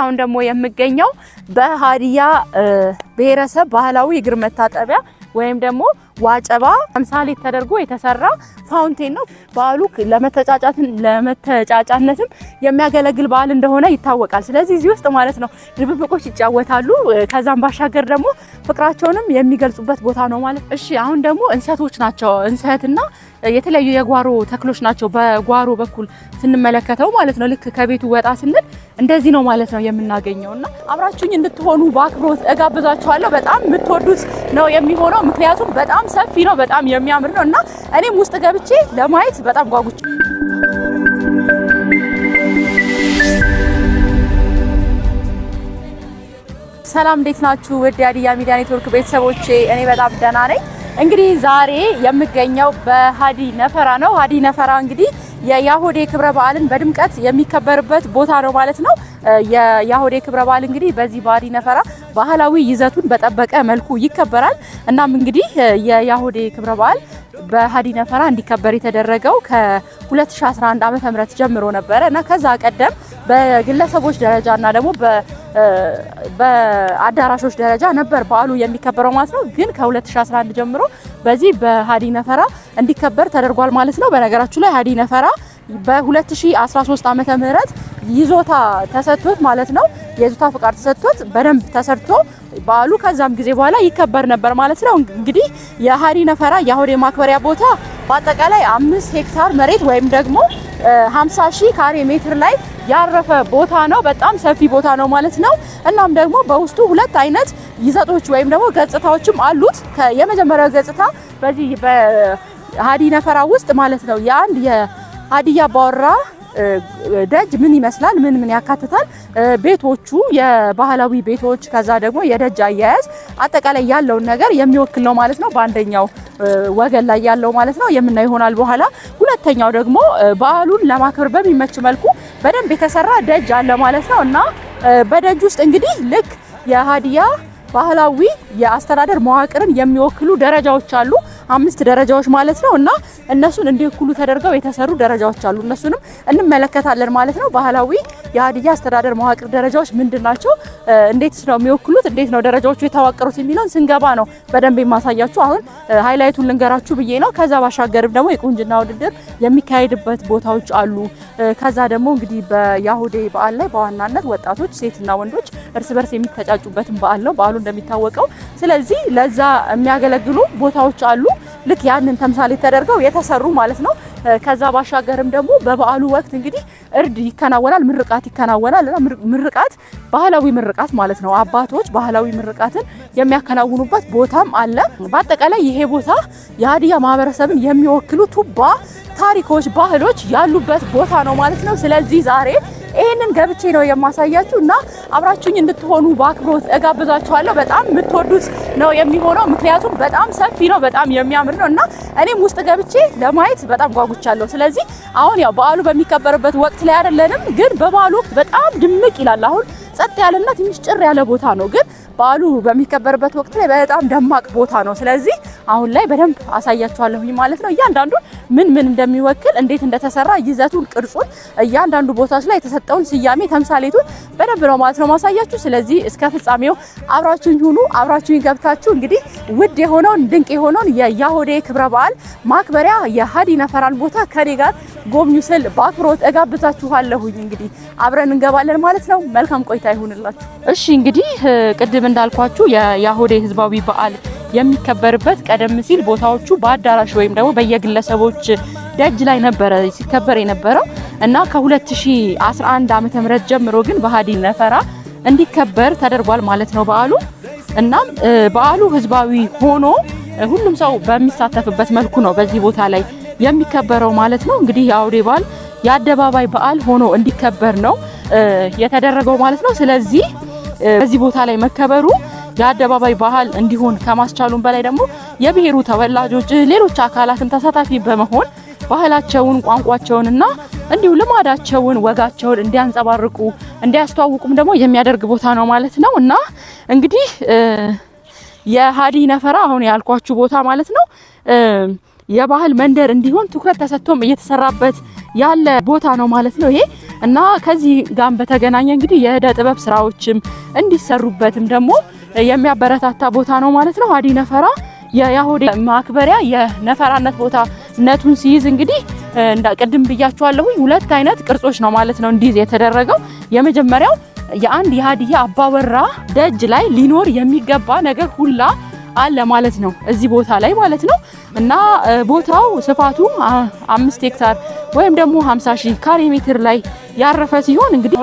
አሁን ደግሞ የምገኘው በሃዲያ ብሔረሰብ ባህላዊ እግር መታጠቢያ ወይም ደግሞ ዋጨባ አምሳሌ ተደርጎ የተሰራ ፋውንቴን ነው። በዓሉ ለመተጫጫነትም የሚያገለግል በዓል እንደሆነ ይታወቃል። ስለዚህ እዚህ ውስጥ ማለት ነው ድብብቆች ይጫወታሉ። ከዛም ባሻገር ደግሞ ፍቅራቸውንም የሚገልጹበት ቦታ ነው ማለት። እሺ አሁን ደግሞ እንሰቶች ናቸው። እንሰትና የተለያዩ የጓሮ ተክሎች ናቸው በጓሮ በኩል ስንመለከተው ማለት ነው። ልክ ከቤቱ ወጣ ስንል እንደዚህ ነው ማለት ነው የምናገኘውና አብራችሁኝ እንድትሆኑ በአክብሮት እጋብዛችኋለሁ። በጣም የምትወዱት ነው የሚሆነው ምክንያቱም በጣም ሰፊ ነው፣ በጣም የሚያምር ነውና እኔም ውስጥ ገብቼ ለማየት በጣም ጓጉቼ ሰላም እንዴት ናችሁ? ወደ ሃዲያ ሚዲያ ኔትወርክ ቤተሰቦቼ እኔ በጣም ደህና ነኝ። እንግዲህ ዛሬ የምገኘው በሃዲ ነፈራ ነው። ሃዲ ነፈራ እንግዲህ የያሆዴ ክብረ በዓልን በድምቀት የሚከበርበት ቦታ ነው ማለት ነው። የያሆዴ ክብረ በዓል እንግዲህ በዚህ በሃዲ ነፈራ ባህላዊ ይዘቱን በጠበቀ መልኩ ይከበራል። እናም እንግዲህ የያሆዴ ክብረ በዓል በሃዲ ነፈራ እንዲከበር የተደረገው ከ2011 ዓመተ ምህረት ጀምሮ ነበር እና ከዛ ቀደም በግለሰቦች ደረጃና ደግሞ በአዳራሾች ደረጃ ነበር በዓሉ የሚከበረው ማለት ነው። ግን ከ2011 ጀምሮ በዚህ በሃዲ ነፈራ እንዲከበር ተደርጓል ማለት ነው። በነገራችሁ ላይ ሃዲ ነፈራ በ2013 ዓመተ ምህረት ይዞታ ተሰጥቶት ማለት ነው የይዞታ ፍቃድ ተሰጥቶት በደንብ ተሰርቶ በዓሉ ከዛም ጊዜ በኋላ ይከበር ነበር ማለት ነው። እንግዲህ የሃዲ ነፈራ ያሆዴ ማክበሪያ ቦታ በአጠቃላይ 5 ሄክታር መሬት ወይም ደግሞ 50,000 ካሬ ሜትር ላይ ያረፈ ቦታ ነው። በጣም ሰፊ ቦታ ነው ማለት ነው። እናም ደግሞ በውስጡ ሁለት አይነት ይዘቶች ወይም ደግሞ ገጽታዎችም አሉት። የመጀመሪያው ገጽታ በዚህ በሃዲ ነፈራ ውስጥ ማለት ነው የአንድ የሃዲያ ባወራ ደጅ ምን ይመስላል፣ ምን ያካትታል፣ ቤቶቹ የባህላዊ ቤቶች ከዛ ደግሞ የደጅ አያያዝ አጠቃላይ ያለው ነገር የሚወክል ነው ማለት ነው። በአንደኛው ወገን ላይ ያለው ማለት ነው የምናይ ይሆናል በኋላ። ሁለተኛው ደግሞ በዓሉን ለማክበር በሚመች መልኩ በደንብ የተሰራ ደጅ አለ ማለት ነው እና በደጅ ውስጥ እንግዲህ ልክ የሃዲያ ባህላዊ የአስተዳደር መዋቅርን የሚወክሉ ደረጃዎች አሉ። 5 ደረጃዎች ማለት ነው እና እነሱን እንዲወክሉ ተደርገው የተሰሩ ደረጃዎች አሉ። እነሱንም እንመለከታለን ማለት ነው። ባህላዊ የሃዲያ አስተዳደር መዋቅር ደረጃዎች ምንድናቸው፣ እንዴትስ ነው የሚወክሉት፣ እንዴት ነው ደረጃዎቹ የተዋቀሩት የሚለውን ስንገባ ነው በደንብ የማሳያችሁ። አሁን ሃይላይቱን ልንገራችሁ ብዬ ነው። ከዛ ባሻገርም ደግሞ የቁንጅና ውድድር የሚካሄድበት ቦታዎች አሉ። ከዛ ደግሞ እንግዲህ በያሆዴ በዓል ላይ በዋናነት ወጣቶች ሴትና ወንዶች እርስ በርስ የሚተጫጩበትን በዓል ነው በዓሉ እንደሚታወቀው። ስለዚህ ለዛ የሚያገለግሉ ቦታዎች አሉ ልክ ያንን ተምሳሌ ተደርገው የተሰሩ ማለት ነው። ከዛ ባሻገርም ደግሞ በበዓሉ ወቅት እንግዲህ እርድ ይከናወናል፣ ምርቃት ይከናወናል እና ምርቃት ባህላዊ ምርቃት ማለት ነው። አባቶች ባህላዊ ምርቃትን የሚያከናውኑበት ቦታም አለ። በአጠቃላይ ይሄ ቦታ የሃዲያ ማህበረሰብን የሚወክሉ ቱባ ታሪኮች፣ ባህሎች ያሉበት ቦታ ነው ማለት ነው። ስለዚህ ዛሬ ይሄንን ገብቼ ነው የማሳያችሁ እና አብራችሁኝ እንድትሆኑ በአክብሮት እጋብዛችኋለሁ። በጣም የምትወዱት ነው የሚሆነው ምክንያቱም በጣም ሰፊ ነው፣ በጣም የሚያምር ነው እና እኔም ውስጥ ገብቼ ለማየት በጣም ጓጉቻለሁ። ስለዚህ አሁን ያው በዓሉ በሚከበርበት ወቅት ላይ አይደለንም፣ ግን በበዓሉ ወቅት በጣም ድምቅ ይላል። አሁን ጸጥ ያለና ትንሽ ጭር ያለ ቦታ ነው፣ ግን በዓሉ በሚከበርበት ወቅት ላይ በጣም ደማቅ ቦታ ነው። ስለዚህ አሁን ላይ በደንብ አሳያችኋለሁ ማለት ነው። እያንዳንዱ ምን እንደሚወክል እንዴት እንደተሰራ ይዘቱን፣ ቅርጹን እያንዳንዱ ቦታዎች ላይ የተሰጠውን ስያሜ ተምሳሌቱን በደንብ ነው ማለት ነው ማሳያችሁ። ስለዚህ እስከ ፍጻሜው አብራችሁኝ ሁኑ። አብራችሁኝ ገብታችሁ እንግዲህ ውድ የሆነውን ድንቅ የሆነውን የያሆዴ ክብረ በዓል ማክበሪያ የሃዲ ነፈራን ቦታ ከኔ ጋር ጎብኙ ስል በአክብሮት እጋብዛችኋለሁኝ። እንግዲህ አብረን እንገባለን ማለት ነው። መልካም ቆይታ ይሁንላችሁ። እሺ እንግዲህ ቅድም እንዳልኳችሁ የያሆዴ ህዝባዊ በዓል የሚከበርበት ቀደም ሲል ቦታዎቹ በአዳራሽ ወይም ደግሞ በየግለሰቦች ደጅ ላይ ነበረ ሲከበር የነበረው እና ከ2011 ዓመተ ምህረት ጀምሮ ግን በሃዲ ነፈራ እንዲከበር ተደርጓል ማለት ነው በዓሉ። እናም በዓሉ ህዝባዊ ሆኖ ሁሉም ሰው በሚሳተፍበት መልኩ ነው በዚህ ቦታ ላይ የሚከበረው ማለት ነው። እንግዲህ የያሆዴ በዓል የአደባባይ በዓል ሆኖ እንዲከበር ነው የተደረገው ማለት ነው። ስለዚህ በዚህ ቦታ ላይ መከበሩ የአደባባይ ባህል እንዲሆን ከማስቻሉም በላይ ደግሞ የብሔሩ ተወላጆች ሌሎች አካላትም ተሳታፊ በመሆን ባህላቸውን፣ ቋንቋቸውንና እንዲሁ ልማዳቸውን፣ ወጋቸውን እንዲያንጸባርቁ እንዲያስተዋውቁም ደግሞ የሚያደርግ ቦታ ነው ማለት ነው እና እንግዲህ የሃዲ ነፈራ አሁን ያልኳችሁ ቦታ ማለት ነው የባህል መንደር እንዲሆን ትኩረት ተሰጥቶም እየተሰራበት ያለ ቦታ ነው ማለት ነው ይሄ እና ከዚህ ጋር በተገናኘ እንግዲህ የዕደ ጥበብ ስራዎችም እንዲሰሩበትም ደግሞ የሚያበረታታ ቦታ ነው ማለት ነው ሀዲ ነፈራ የያሆዴ ማክበሪያ የነፈራነት ቦታነቱን ሲይዝ እንግዲህ እንዳቀድም ብያችኋለሁ ሁለት አይነት ቅርጾች ነው ማለት ነው እንዲዝ የተደረገው የመጀመሪያው የአንድ የሀዲያ አባወራ ደጅ ላይ ሊኖር የሚገባ ነገር ሁላ አለ ማለት ነው እዚህ ቦታ ላይ ማለት ነው እና ቦታው ስፋቱ 5 ሄክታር ወይም ደግሞ 50,000 ካሬ ሜትር ላይ ያረፈ ሲሆን እንግዲህ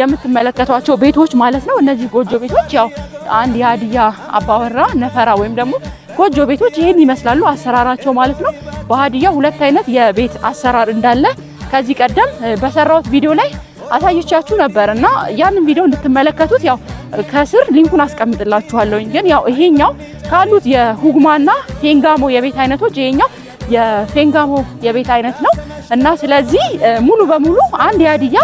የምትመለከቷቸው ቤቶች ማለት ነው እነዚህ ጎጆ ቤቶች ያው አንድ የሀዲያ አባወራ ነፈራ ወይም ደግሞ ጎጆ ቤቶች ይሄን ይመስላሉ አሰራራቸው ማለት ነው በሀዲያ ሁለት አይነት የቤት አሰራር እንዳለ ከዚህ ቀደም በሰራውት ቪዲዮ ላይ አሳይቻችሁ ነበርና ያንን ቪዲዮ እንድትመለከቱት ያው ከስር ሊንኩን አስቀምጥላችኋለሁ ግን ያው ይሄኛው ካሉት የሁግማና ፌንጋሞ የቤት አይነቶች ይሄኛው የፌንጋሞ የቤት አይነት ነው እና ስለዚህ ሙሉ በሙሉ አንድ የሀዲያ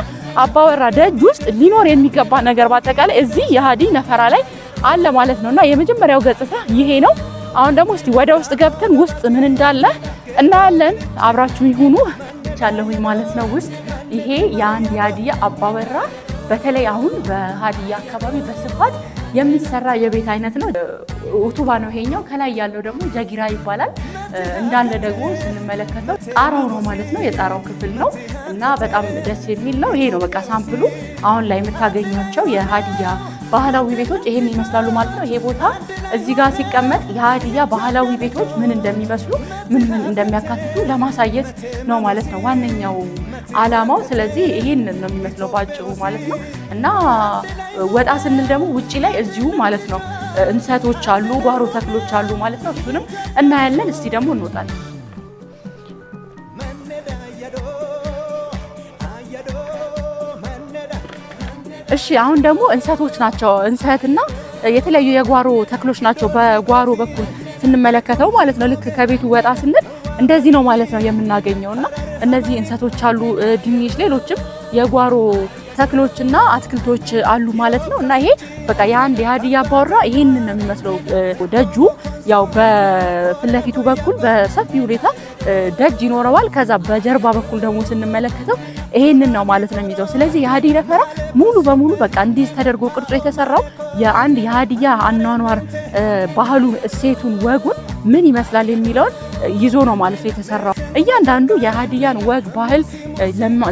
አባወራ ደጅ ውስጥ ሊኖር የሚገባ ነገር ባጠቃላይ እዚህ የሀዲ ነፈራ ላይ አለ ማለት ነውና የመጀመሪያው ገጽታ ይሄ ነው አሁን ደግሞ እስቲ ወደ ውስጥ ገብተን ውስጥ ምን እንዳለ እናያለን አብራችሁ ይሁኑ ቻለሁኝ ማለት ነው ውስጥ ይሄ የአንድ የሀዲያ አባወራ በተለይ አሁን በሀዲያ አካባቢ በስፋት የሚሰራ የቤት አይነት ነው ኡቱባ ነው ይሄኛው ከላይ ያለው ደግሞ ጀጊራ ይባላል እንዳለ ደግሞ ስንመለከተው ጣራው ነው ማለት ነው የጣራው ክፍል ነው እና በጣም ደስ የሚል ነው ይሄ ነው በቃ ሳምፕሉ አሁን ላይ የምታገኙቸው የሀዲያ ባህላዊ ቤቶች ይሄን ይመስላሉ ማለት ነው ይሄ ቦታ እዚህ ጋር ሲቀመጥ የሀዲያ ባህላዊ ቤቶች ምን እንደሚመስሉ ምን እንደሚያካትቱ ለማሳየት ነው ማለት ነው ዋነኛው አላማው ስለዚህ ይሄን ነው የሚመስለው ባጭሩ ማለት ነው እና ወጣ ስንል ደግሞ ውጪ ላይ እዚሁ ማለት ነው እንሰቶች አሉ ጓሮ ተክሎች አሉ ማለት ነው እሱንም እናያለን እስቲ ደግሞ እንወጣለን እሺ አሁን ደግሞ እንሰቶች ናቸው እንሰትና የተለያዩ የጓሮ ተክሎች ናቸው በጓሮ በኩል ስንመለከተው ማለት ነው ልክ ከቤቱ ወጣ ስንል እንደዚህ ነው ማለት ነው የምናገኘውና እነዚህ እንሰቶች አሉ ድንች ሌሎችም የጓሮ ተክሎችና አትክልቶች አሉ ማለት ነው እና ይሄ በቃ የአንድ የሀዲያ አባወራ ይሄንን ነው የሚመስለው ደጁ ያው በፍለፊቱ በኩል በሰፊ ሁኔታ ደጅ ይኖረዋል ከዛ በጀርባ በኩል ደግሞ ስንመለከተው ይሄንን ነው ማለት ነው የሚይዘው ስለዚህ የሀዲ ነፈራ ሙሉ በሙሉ በቃ እንዲህ ተደርጎ ቅርጾ የተሰራው የአንድ የሀዲያ አኗኗር ባህሉን እሴቱን ወጉን ምን ይመስላል የሚለውን ይዞ ነው ማለት ነው የተሰራው እያንዳንዱ የሀዲያን ወግ ባህል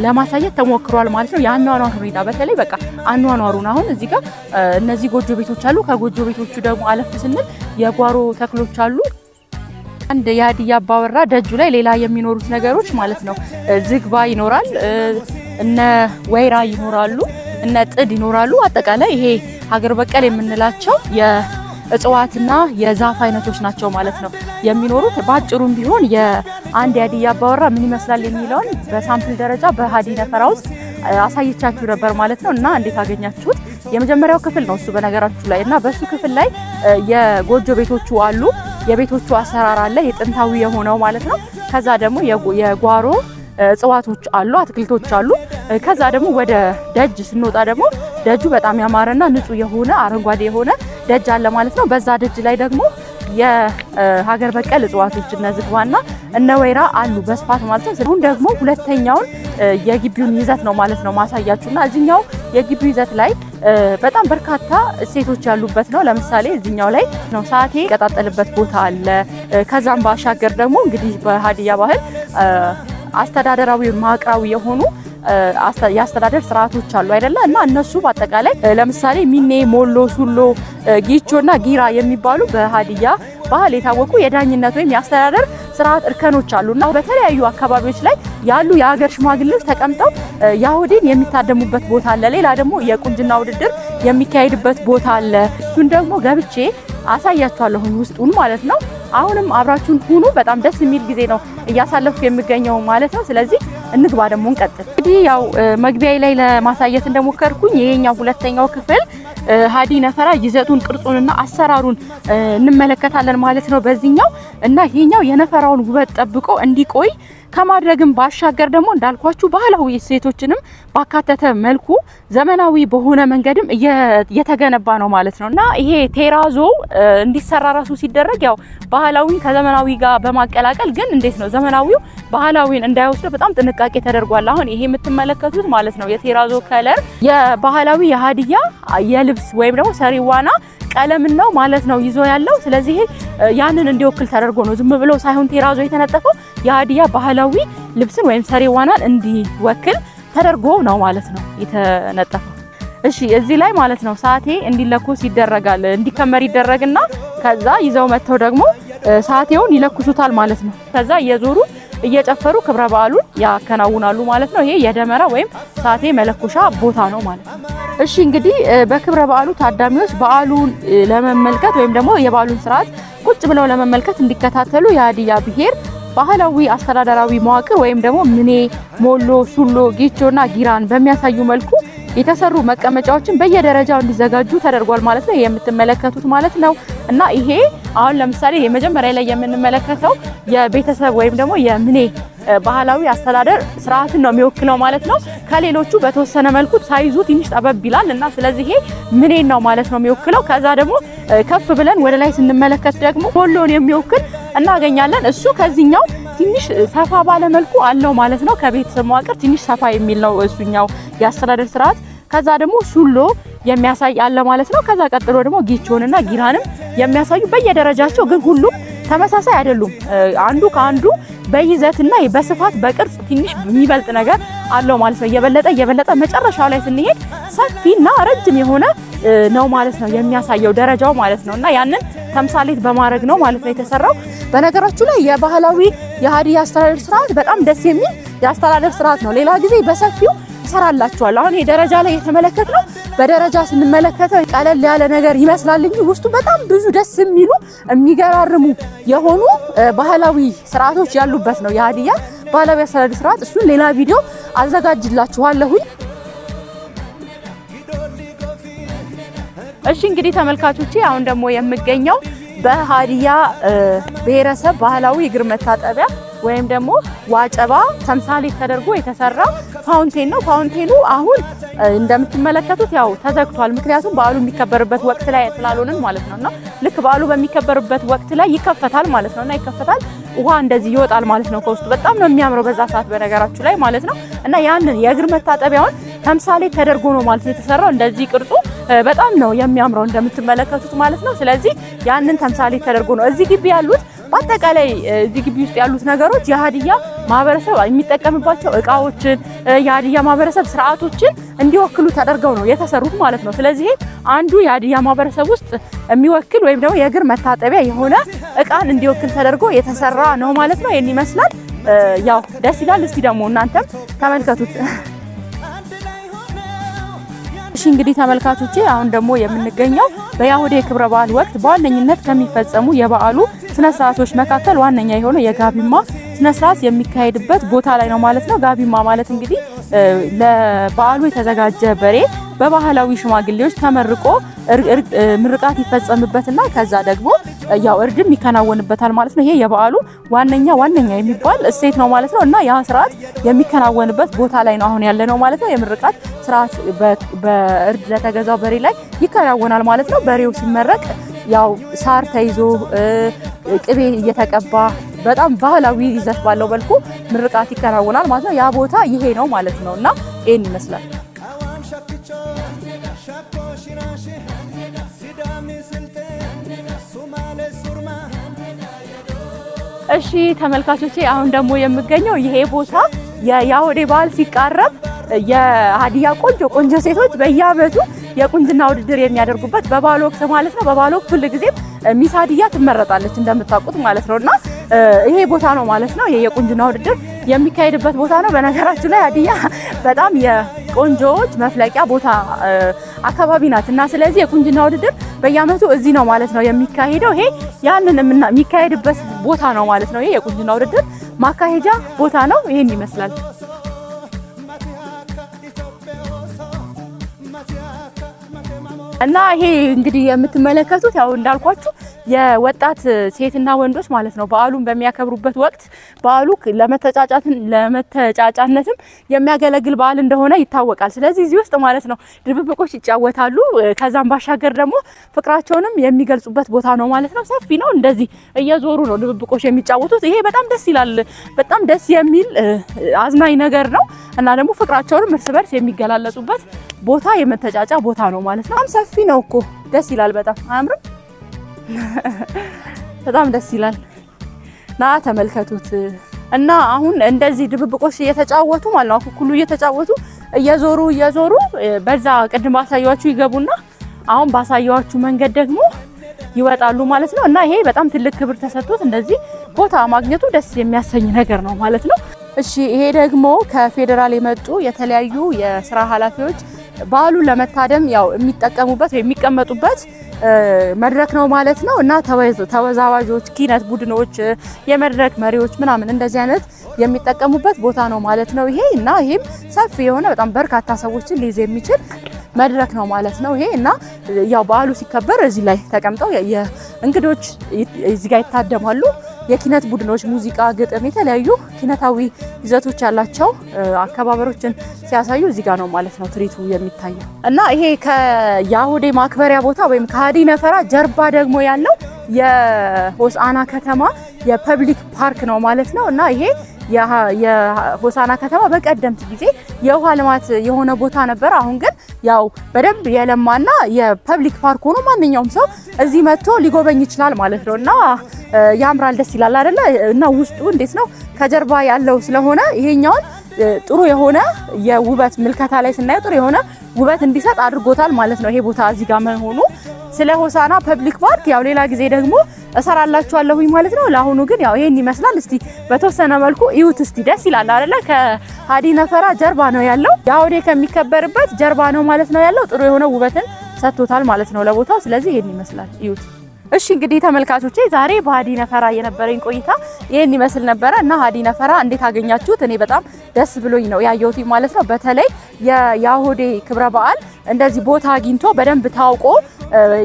ለማሳየት ተሞክሯል ማለት ነው ያኗኗር ሁኔታ በተለይ በቃ አኗኗሩን አሁን እዚህ ጋር እነዚህ ጎጆ ቤቶች አሉ ከጎጆ ቤቶቹ ደግሞ አለፍ ስንል የጓሮ ተክሎች አሉ አንድ የሀዲያ አባወራ ደጁ ላይ ሌላ የሚኖሩት ነገሮች ማለት ነው ዝግባ ይኖራል እነ ወይራ ይኖራሉ እነ ጥድ ይኖራሉ አጠቃላይ ይሄ ሀገር በቀል የምንላቸው የእጽዋትና የዛፍ አይነቶች ናቸው ማለት ነው የሚኖሩት ባጭሩም ቢሆን የአንድ የሀዲያ አባወራ ምን ይመስላል የሚለውን በሳምፕል ደረጃ በሀዲ ነፈራ ውስጥ አሳይቻችሁ ነበር ማለት ነው እና እንዴት አገኛችሁት የመጀመሪያው ክፍል ነው እሱ በነገራችሁ ላይ እና በሱ ክፍል ላይ የጎጆ ቤቶቹ አሉ የቤቶቹ አሰራር አለ የጥንታዊ የሆነው ማለት ነው ከዛ ደግሞ የጓሮ እጽዋቶች አሉ አትክልቶች አሉ ከዛ ደግሞ ወደ ደጅ ስንወጣ ደግሞ ደጁ በጣም ያማረና ንጹህ የሆነ አረንጓዴ የሆነ ደጅ አለ ማለት ነው በዛ ደጅ ላይ ደግሞ የሀገር በቀል እጽዋቶች እነ ዝግባና እነ ወይራ አሉ በስፋት ማለት ነው አሁን ደግሞ ሁለተኛውን የግቢውን ይዘት ነው ማለት ነው ማሳያችሁና እዚህኛው የግቢው ይዘት ላይ በጣም በርካታ እሴቶች ያሉበት ነው ለምሳሌ እዚህኛው ላይ ነው ሰዓቴ ቀጣጠልበት ቦታ አለ ከዛም ባሻገር ደግሞ እንግዲህ በሀዲያ ባህል አስተዳደራዊ ማቅራዊ የሆኑ ያስተዳደር ስርዓቶች አሉ አይደለ እና እነሱ በአጠቃላይ ለምሳሌ ሚኔ ሞሎ ሱሎ ጊቾና ጊራ የሚባሉ በሀዲያ ባህል የታወቁ የዳኝነት ወይም ያስተዳደር ስርዓት እርከኖች አሉና በተለያዩ አካባቢዎች ላይ ያሉ የሀገር ሽማግሌዎች ተቀምጠው ያሆዴን የሚታደሙበት ቦታ አለ ሌላ ደግሞ የቁንጅና ውድድር የሚካሄድበት ቦታ አለ እሱን ደግሞ ገብቼ አሳያችኋለሁ ውስጡን ማለት ነው አሁንም አብራችሁን ሁኑ በጣም ደስ የሚል ጊዜ ነው እያሳለፍኩ የሚገኘው ማለት ነው ስለዚህ እንግባ ደግሞ እንቀጥል እንግዲህ ያው መግቢያዬ ላይ ለማሳየት እንደሞከርኩኝ ይሄኛው ሁለተኛው ክፍል ሀዲ ነፈራ ይዘቱን ቅርጹንና አሰራሩን እንመለከታለን ማለት ነው በዚህኛው እና ይሄኛው የነፈራውን ውበት ጠብቆ እንዲቆይ ከማድረግም ባሻገር ደግሞ እንዳልኳችሁ ባህላዊ እሴቶችንም ባካተተ መልኩ ዘመናዊ በሆነ መንገድም የተገነባ ነው ማለት ነውና ይሄ ቴራዞ እንዲሰራ ራሱ ሲደረግ ያው ባህላዊን ከዘመናዊ ጋር በማቀላቀል ግን እንዴት ነው ዘመናዊው ባህላዊን እንዳይወስድ በጣም ጥንቃቄ ተደርጓል። አሁን ይሄ የምትመለከቱት ማለት ነው የቴራዞ ከለር የባህላዊ የሀዲያ የልብስ ወይም ደግሞ ሰሪዋና ቀለም ነው ማለት ነው ይዞ ያለው። ስለዚህ ያንን እንዲወክል ተደርጎ ነው ዝም ብሎ ሳይሆን ቴራዞ የተነጠፈው የሀዲያ ባህላዊ ልብስን ወይም ሰሪዋናን እንዲወክል ተደርጎ ነው ማለት ነው የተነጠፈው። እሺ እዚህ ላይ ማለት ነው ሳቴ እንዲለኩስ ይደረጋል እንዲከመር ይደረግና ከዛ ይዘው መተው ደግሞ ሳቴውን ይለኩሱታል ማለት ነው። ከዛ እየዞሩ እየጨፈሩ ክብረ በዓሉን ያከናውናሉ ማለት ነው። ይሄ የደመራ ወይም ሳቴ መለኮሻ ቦታ ነው ማለት ነው። እሺ እንግዲህ በክብረ በዓሉ ታዳሚዎች በዓሉን ለመመልከት ወይም ደግሞ የበዓሉን ስርዓት ቁጭ ብለው ለመመልከት እንዲከታተሉ የሀዲያ ብሔር ባህላዊ አስተዳደራዊ መዋቅር ወይም ደግሞ ምኔ ሞሎ ሱሎ ጌቾና ጊራን በሚያሳዩ መልኩ የተሰሩ መቀመጫዎችን በየደረጃው እንዲዘጋጁ ተደርጓል ማለት ነው የምትመለከቱት ማለት ነው። እና ይሄ አሁን ለምሳሌ የመጀመሪያ ላይ የምንመለከተው የቤተሰብ ወይም ደግሞ የምኔ ባህላዊ አስተዳደር ስርዓትን ነው የሚወክለው ማለት ነው። ከሌሎቹ በተወሰነ መልኩ ሳይዙ ትንሽ ጠበብ ይላል እና ስለዚህ ይሄ ምኔን ነው ማለት ነው የሚወክለው። ከዛ ደግሞ ከፍ ብለን ወደ ላይ ስንመለከት ደግሞ ሞሎን የሚወክል እናገኛለን። እሱ ከዚህኛው ትንሽ ሰፋ ባለ መልኩ አለው ማለት ነው። ከቤተሰብ መዋቅር ትንሽ ሰፋ የሚል ነው እሱኛው የአስተዳደር ስርዓት። ከዛ ደግሞ ሱሎ የሚያሳይ አለ ማለት ነው። ከዛ ቀጥሎ ደግሞ ጊቾንና ጊራንም የሚያሳዩ በየደረጃቸው ግን ሁሉም ተመሳሳይ አይደሉም። አንዱ ከአንዱ በይዘትና በስፋት በቅርጽ ትንሽ የሚበልጥ ነገር አለው ማለት ነው። የበለጠ መጨረሻው ላይ ስንሄድ ሰፊና ረጅም የሆነ ነው ማለት ነው የሚያሳየው ደረጃው ማለት ነው። እና ያንን ተምሳሌት በማድረግ ነው ማለት ነው የተሰራው። በነገራችሁ ላይ የባህላዊ የሀዲያ አስተዳደር ስርዓት በጣም ደስ የሚል የአስተዳደር ስርዓት ነው። ሌላ ጊዜ በሰፊው ሰራላችኋል። አሁን የደረጃ ላይ የተመለከትነው በደረጃ ስንመለከተው ቀለል ያለ ነገር ይመስላል እንጂ ውስጡ በጣም ብዙ ደስ የሚሉ የሚገራርሙ የሆኑ ባህላዊ ስርዓቶች ያሉበት ነው የሀዲያ ባህላዊ አስተዳደር ስርዓት። እሱን ሌላ ቪዲዮ አዘጋጅላችኋለሁ። እሺ እንግዲህ ተመልካቾቼ አሁን ደግሞ የምገኘው በሀዲያ ብሔረሰብ ባህላዊ እግር መታጠቢያ ወይም ደግሞ ዋጨባ ተምሳሌት ተደርጎ የተሰራ ፋውንቴን ነው። ፋውንቴኑ አሁን እንደምትመለከቱት ያው ተዘግቷል። ምክንያቱም በዓሉ የሚከበርበት ወቅት ላይ ስላልሆነን ማለት ነውና ልክ በዓሉ በሚከበርበት ወቅት ላይ ይከፈታል ማለት ነውና ይከፈታል ውሃ እንደዚህ ይወጣል ማለት ነው ከውስጥ። በጣም ነው የሚያምረው በዛ ሰዓት በነገራችሁ ላይ ማለት ነው። እና ያንን የእግር መታጠቢያውን ተምሳሌት ተደርጎ ነው ማለት የተሰራው። እንደዚህ ቅርጹ በጣም ነው የሚያምረው እንደምትመለከቱት ማለት ነው። ስለዚህ ያንን ተምሳሌት ተደርጎ ነው እዚህ ግቢ ያሉት በአጠቃላይ እዚህ ግቢ ውስጥ ያሉት ነገሮች የሀዲያ ማህበረሰብ የሚጠቀምባቸው እቃዎችን የሀዲያ ማህበረሰብ ስርዓቶችን እንዲወክሉ ተደርገው ነው የተሰሩት ማለት ነው። ስለዚህ አንዱ የሀዲያ ማህበረሰብ ውስጥ የሚወክል ወይም ደግሞ የእግር መታጠቢያ የሆነ እቃን እንዲወክል ተደርጎ የተሰራ ነው ማለት ነው። ይሄን ይመስላል። ያው ደስ ይላል። እስቲ ደግሞ እናንተም ተመልከቱት። እሺ እንግዲህ ተመልካቾቼ አሁን ደግሞ የምንገኘው በያሁዴ ክብረ በዓል ወቅት በዋነኝነት ከሚፈጸሙ የበዓሉ ስነ ስርዓቶች መካከል ዋነኛ የሆነ የጋቢማ ስነ ስርዓት የሚካሄድበት ቦታ ላይ ነው ማለት ነው። ጋቢማ ማለት እንግዲህ ለበዓሉ የተዘጋጀ በሬ በባህላዊ ሽማግሌዎች ተመርቆ ምርቃት ይፈጸምበትና ከዛ ደግሞ ያው እርድም ይከናወንበታል ማለት ነው። ይሄ የበዓሉ ዋነኛ የሚባል እሴት ነው ማለት ነው። እና ያ ስርዓት የሚከናወንበት ቦታ ላይ ነው አሁን ያለነው ማለት ነው። የምርቃት ስርዓት በእርድ ለተገዛው በሬ ላይ ይከናወናል ማለት ነው። በሬው ሲመረቅ ያው ሳር ተይዞ ቅቤ እየተቀባ በጣም ባህላዊ ይዘት ባለው መልኩ ምርቃት ይከናወናል ማለት ነው። ያ ቦታ ይሄ ነው ማለት ነውና ይሄን ይመስላል። እሺ ተመልካቾቼ አሁን ደግሞ የምገኘው ይሄ ቦታ የያሁዴ በዓል ሲቃረብ የሀዲያ ቆንጆ ሴቶች በየአመቱ የቁንጅና ውድድር የሚያደርጉበት በበዓሉ ወቅት ማለት ነው። በበዓሉ ወቅት ሁሉ ጊዜ ሚስ ሀዲያ ትመረጣለች እንደምታውቁት ማለት ነውና ይሄ ቦታ ነው ማለት ነው። ይሄ የቁንጅና ውድድር የሚካሄድበት ቦታ ነው። በነገራችሁ ላይ ሀዲያ በጣም የቆንጆዎች መፍለቂያ ቦታ አካባቢ ናትና ስለዚህ የቁንጅና ውድድር በየአመቱ እዚህ ነው ማለት ነው የሚካሄደው። ይሄ ያንን የሚካሄድበት ቦታ ነው ማለት ነው። ይሄ የቁንጅና ውድድር ማካሄጃ ቦታ ነው። ይሄን ይመስላል። እና ይሄ እንግዲህ የምትመለከቱት ያው እንዳልኳችሁ የወጣት ሴትና ወንዶች ማለት ነው በዓሉን በሚያከብሩበት ወቅት በዓሉ ለመተጫጫነትም የሚያገለግል በዓል እንደሆነ ይታወቃል። ስለዚህ እዚህ ውስጥ ማለት ነው ድብብቆሽ ይጫወታሉ። ከዛም ባሻገር ደግሞ ፍቅራቸውንም የሚገልጹበት ቦታ ነው ማለት ነው። ሰፊ ነው። እንደዚህ እየዞሩ ነው ድብብቆሽ የሚጫወቱት። ይሄ በጣም ደስ ይላል። በጣም ደስ የሚል አዝናኝ ነገር ነው እና ደግሞ ፍቅራቸውንም እርስ በርስ የሚገላለጹበት ቦታ የመተጫጫ ቦታ ነው ማለት ነው። ሰፊ ነው እኮ ደስ ይላል። በጣም አያምርም? በጣም ደስ ይላል። ና ተመልከቱት። እና አሁን እንደዚህ ድብብቆሽ እየተጫወቱ ማለት ነው ኩኩሉ እየተጫወቱ እየዞሩ በዛ ቅድም ባሳያችሁ ይገቡና አሁን ባሳያችሁ መንገድ ደግሞ ይወጣሉ ማለት ነው። እና ይሄ በጣም ትልቅ ክብር ተሰጥቶት እንደዚህ ቦታ ማግኘቱ ደስ የሚያሰኝ ነገር ነው ማለት ነው። እሺ ይሄ ደግሞ ከፌደራል የመጡ የተለያዩ የሥራ ኃላፊዎች በዓሉን ለመታደም ያው የሚጠቀሙበት ወይ የሚቀመጡበት መድረክ ነው ማለት ነው። እና ተወዛዋዦች፣ ኪነት ቡድኖች፣ የመድረክ መሪዎች ምናምን እንደዚህ አይነት የሚጠቀሙበት ቦታ ነው ማለት ነው ይሄ። እና ይሄም ሰፊ የሆነ በጣም በርካታ ሰዎችን ሊይዝ የሚችል መድረክ ነው ማለት ነው ይሄ። እና ያው በዓሉ ሲከበር እዚህ ላይ ተቀምጠው የእንግዶች እዚህ ጋር ይታደማሉ። የኪነት ቡድኖች ሙዚቃ፣ ግጥም፣ የተለያዩ ኪነታዊ ይዘቶች ያላቸው አከባበሮችን ሲያሳዩ እዚህ ጋር ነው ማለት ነው ትርኢቱ የሚታየው። እና ይሄ ከያሁዴ ማክበሪያ ቦታ ወይም ከሃዲ ነፈራ ጀርባ ደግሞ ያለው የሆሳዕና ከተማ የፐብሊክ ፓርክ ነው ማለት ነው። እና ይሄ የሆሳዕና ከተማ በቀደምት ጊዜ የውሃ ልማት የሆነ ቦታ ነበር። አሁን ግን ያው በደንብ የለማና የፐብሊክ ፓርክ ሆኖ ማንኛውም ሰው እዚህ መጥቶ ሊጎበኝ ይችላል ማለት ነው። እና ያምራል፣ ደስ ይላል አይደለ? እና ውስጡ እንዴት ነው ከጀርባ ያለው ስለሆነ ይሄኛውን ጥሩ የሆነ የውበት ምልከታ ላይ ስናየው ጥሩ የሆነ ውበት እንዲሰጥ አድርጎታል ማለት ነው ይሄ ቦታ እዚህ ጋር መሆኑ። ስለ ሆሳዕና ፐብሊክ ፓርክ ያው ሌላ ጊዜ ደግሞ እሰራላችኋለሁኝ ማለት ነው። ለአሁኑ ግን ያው ይሄን ይመስላል። እስቲ በተወሰነ መልኩ እዩት እስቲ። ደስ ይላል አይደለ? ከሃዲ ነፈራ ጀርባ ነው ያለው። ያሁዴ ከሚከበርበት ጀርባ ነው ማለት ነው ያለው። ጥሩ የሆነ ውበትን ሰጥቶታል ማለት ነው ለቦታው። ስለዚህ ይሄን ይመስላል፣ እዩት። እሺ እንግዲህ ተመልካቾቼ ዛሬ በሃዲ ነፈራ የነበረኝ ቆይታ ይሄን ይመስል ነበር። እና ሃዲ ነፈራ እንዴት አገኛችሁት? እኔ በጣም ደስ ብሎኝ ነው ያየሁት ማለት ነው። በተለይ የያሁዴ ክብረ በዓል እንደዚህ ቦታ አግኝቶ በደንብ ታውቆ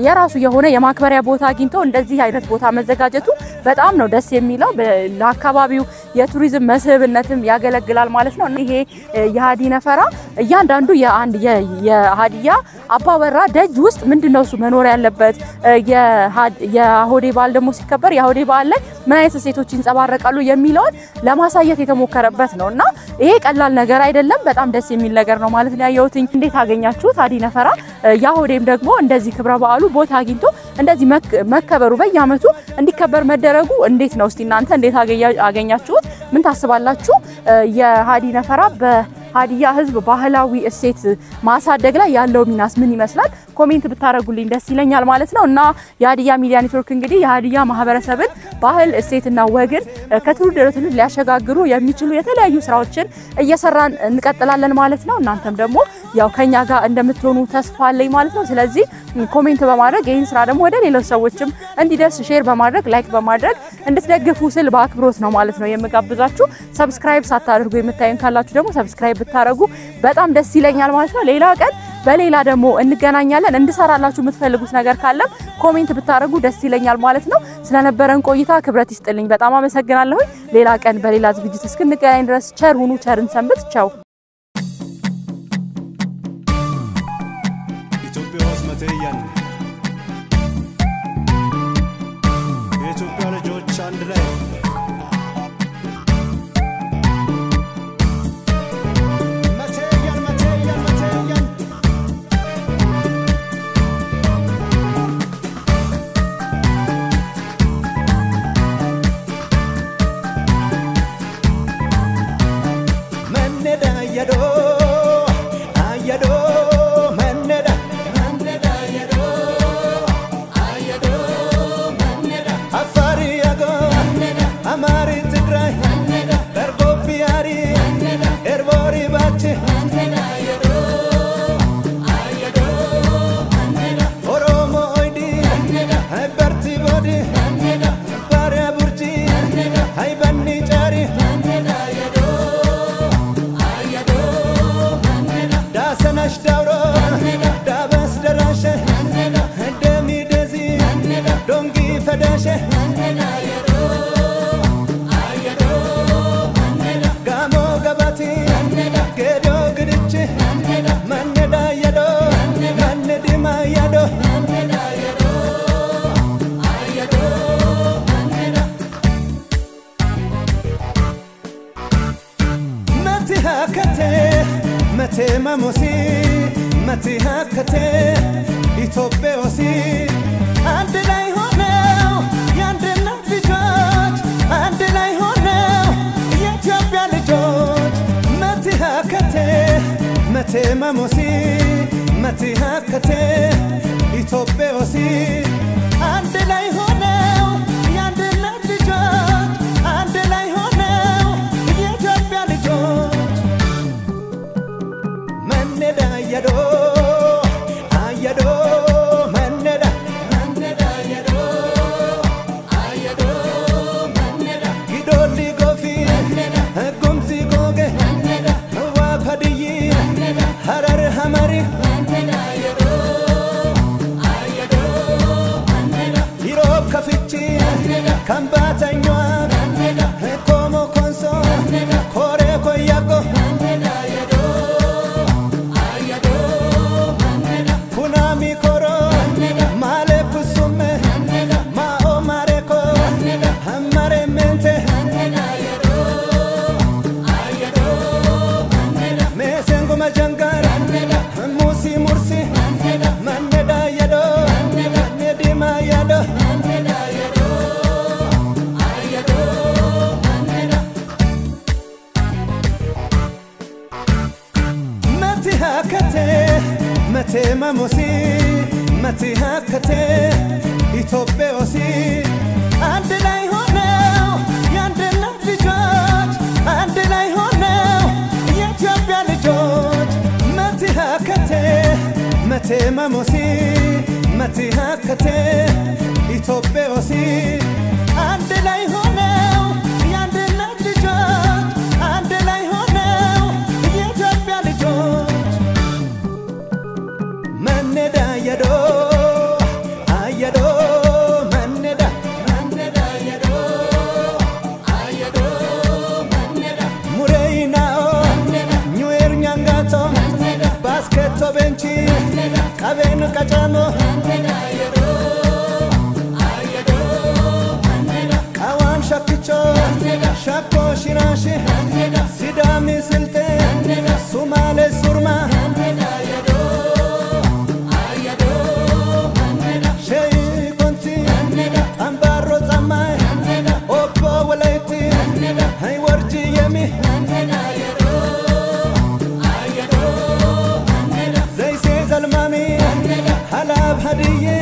የራሱ የሆነ የማክበሪያ ቦታ አግኝቶ እንደዚህ አይነት ቦታ መዘጋጀቱ በጣም ነው ደስ የሚለው። ለአካባቢው የቱሪዝም መስህብነትም ያገለግላል ማለት ነው። ይሄ የሃዲ ነፈራ እያንዳንዱ የአንድ የሃዲያ አባወራ ደጅ ውስጥ ምንድነው እሱ መኖር ያለበት የያሁዴ በዓል ደግሞ ሲከበር የያሁዴ በዓል ላይ ምን አይነት እሴቶች ይንጸባረቃሉ የሚለውን ለማሳየት የተሞከረበት ነው። እና ይሄ ቀላል ነገር አይደለም፣ በጣም ደስ የሚል ነገር ነው ማለት ነው ያየሁት። እንዴት አገኛችሁት? ሃዲ ነፈራ ያሁዴም ደግሞ እንደዚህ ክብረ በዓሉ ቦታ አግኝቶ እንደዚህ መከበሩ በየዓመቱ እንዲከበር መደረጉ እንዴት ነው? እስቲ እናንተ እንዴት አገኛችሁት? ምን ታስባላችሁ? የሃዲ ነፈራ በሃዲያ ህዝብ ባህላዊ እሴት ማሳደግ ላይ ያለው ሚናስ ምን ይመስላል? ኮሜንት ብታረጉልኝ ደስ ይለኛል ማለት ነው። እና የሃዲያ ሚዲያ ኔትወርክ እንግዲህ የሃዲያ ማህበረሰብን ባህል እሴትና ወግን ከትውልድ ወደ ትውልድ ሊያሸጋግሩ የሚችሉ የተለያዩ ስራዎችን እየሰራን እንቀጥላለን ማለት ነው። እናንተም ደግሞ ያው ከኛ ጋር እንደምትሆኑ ተስፋ አለኝ ማለት ነው። ስለዚህ ኮሜንት በማድረግ ይሄን ስራ ደግሞ ወደ ሌሎች ሰዎችም እንዲደርስ ሼር በማድረግ ላይክ በማድረግ እንድትደግፉ ስል በአክብሮት ነው ማለት ነው የምጋብዛችሁ። ሰብስክራይብ ሳታደርጉ የምታዩን ካላችሁ ደግሞ ሰብስክራይብ ብታረጉ በጣም ደስ ይለኛል ማለት ነው። ሌላ ቀን በሌላ ደግሞ እንገናኛለን። እንድሰራላችሁ የምትፈልጉት ነገር ካለ ኮሜንት ብታረጉ ደስ ይለኛል ማለት ነው። ስለነበረን ቆይታ ክብረት ይስጥልኝ። በጣም አመሰግናለሁ። ሌላ ቀን በሌላ ዝግጅት እስክንገናኝ ድረስ ቸር ሁኑ፣ ቸርን ሰንብት። ቻው። የኢትዮጵያ ልጆች አንድ ላይ Don't give a Shashe Gamo Gabati Gedo Gidichi Maneda Yado Manedima Yado Mati Hakate Mate Mamosi Mati Hakate Itope Osi And I honor Yandena Vijaj And I honor Yetopia George Mati Hakate Mate Mamosi Mati Hakate Itope Osi And I honor Yandena Vijaj And I honor Yetopia George Maneda Yado Ayado Hamari Hiro Kafichi Kambata Nywa Komo Konso Kore Koyako Kunami Koro Male Pusume Mao Mareko Hamare Mente Mesengo Majangara Musi Mursi Maneda Yado Nedima Yado Mati Hakate Mate Mamosi Mati Hakate Itope Osi And I honor Yandena Vijaj And I honor Yetopia George Mati Hakate Mate Mamosi Mati Hakate Itope Osi And I honor Yandena Vijaj And I honor Yetopia George Maneda Yado Ayado Maneda Yado Ayado Mureina Nyuer Nyangato Basketo Benchi Kabenu Kachano Kawan Shakicho Shako Shirashi Sidami Silte Sumale Surma Shei Konti Ambaro Zamai Opo Walaiti Hai Warji Yemi Zay Sezal Mami Halab Hadiye